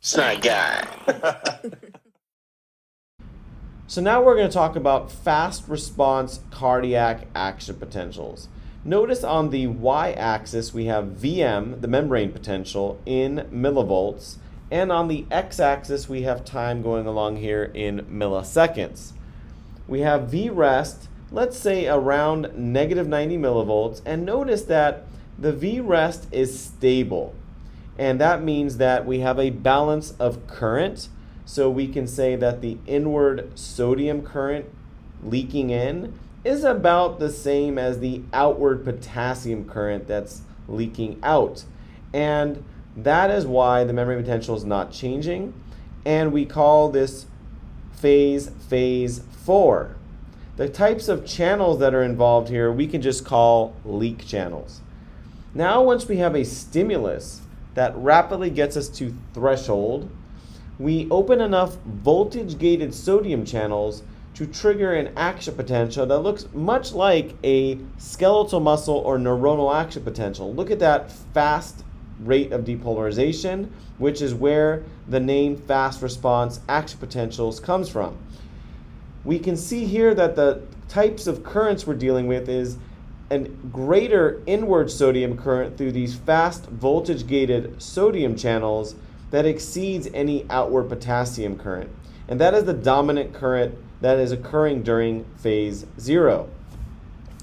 Schneid guy. So now we're going to talk about fast response cardiac action potentials. Notice on the y-axis we have Vm, the membrane potential, in millivolts, and on the x-axis we have time going along here in milliseconds. We have Vrest, let's say around negative 90 millivolts, and notice that the Vrest is stable. And that means that we have a balance of current. So we can say that the inward sodium current leaking in is about the same as the outward potassium current that's leaking out. And that is why the membrane potential is not changing. And we call this phase 4. The types of channels that are involved here we can just call leak channels. Now once we have a stimulus that rapidly gets us to threshold, we open enough voltage-gated sodium channels to trigger an action potential that looks much like a skeletal muscle or neuronal action potential. Look at that fast rate of depolarization, which is where the name fast response action potentials comes from. We can see here that the types of currents we're dealing with is a greater inward sodium current through these fast voltage-gated sodium channels that exceeds any outward potassium current. And that is the dominant current that is occurring during phase 0.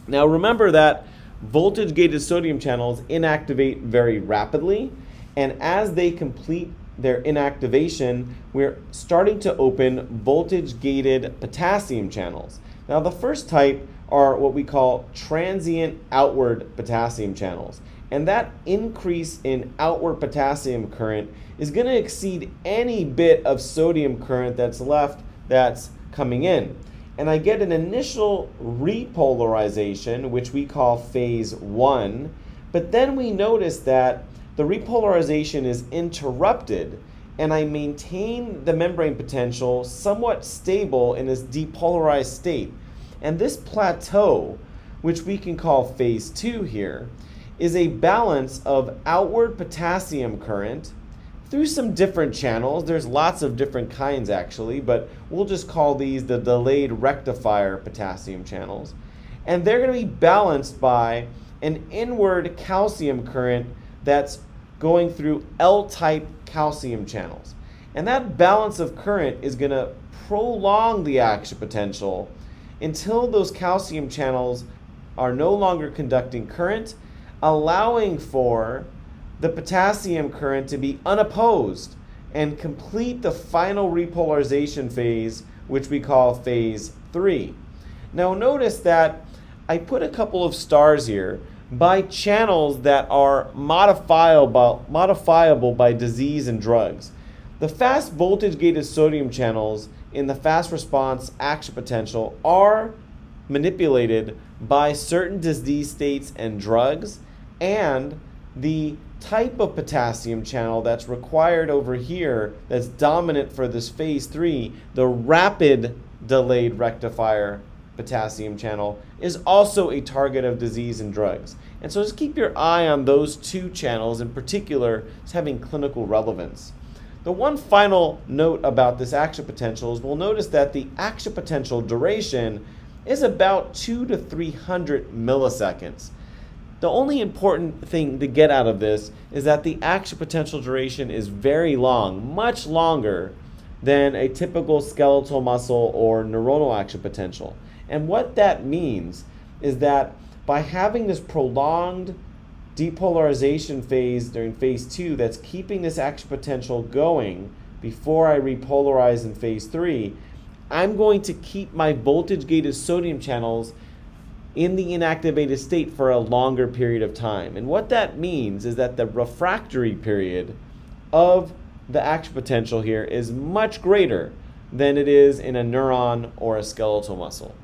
Now remember that voltage-gated sodium channels inactivate very rapidly, and as they complete their inactivation, we're starting to open voltage-gated potassium channels. Now the first type are what we call transient outward potassium channels. And that increase in outward potassium current is going to exceed any bit of sodium current that's left that's coming in. And I get an initial repolarization, which we call phase 1, but then we notice that the repolarization is interrupted and I maintain the membrane potential somewhat stable in this depolarized state. And this plateau, which we can call phase 2 here, is a balance of outward potassium current through some different channels. There's lots of different kinds actually, but we'll just call these the delayed rectifier potassium channels. And they're going to be balanced by an inward calcium current that's going through L-type calcium channels. And that balance of current is going to prolong the action potential until those calcium channels are no longer conducting current, allowing for the potassium current to be unopposed and complete the final repolarization phase, which we call phase 3. Now notice that I put a couple of stars here by channels that are modifiable by disease and drugs. The fast voltage-gated sodium channels in the fast response action potential are manipulated by certain disease states and drugs, and the type of potassium channel that's required over here that's dominant for this phase 3, the rapid delayed rectifier potassium channel, is also a target of disease and drugs. And so just keep your eye on those two channels in particular as having clinical relevance. The one final note about this action potential is we'll notice that the action potential duration is about 200 to 300 milliseconds. The only important thing to get out of this is that the action potential duration is very long, much longer than a typical skeletal muscle or neuronal action potential. And what that means is that by having this prolonged depolarization phase during phase 2 that's keeping this action potential going before I repolarize in phase 3, I'm going to keep my voltage-gated sodium channels in the inactivated state for a longer period of time. And what that means is that the refractory period of the action potential here is much greater than it is in a neuron or a skeletal muscle.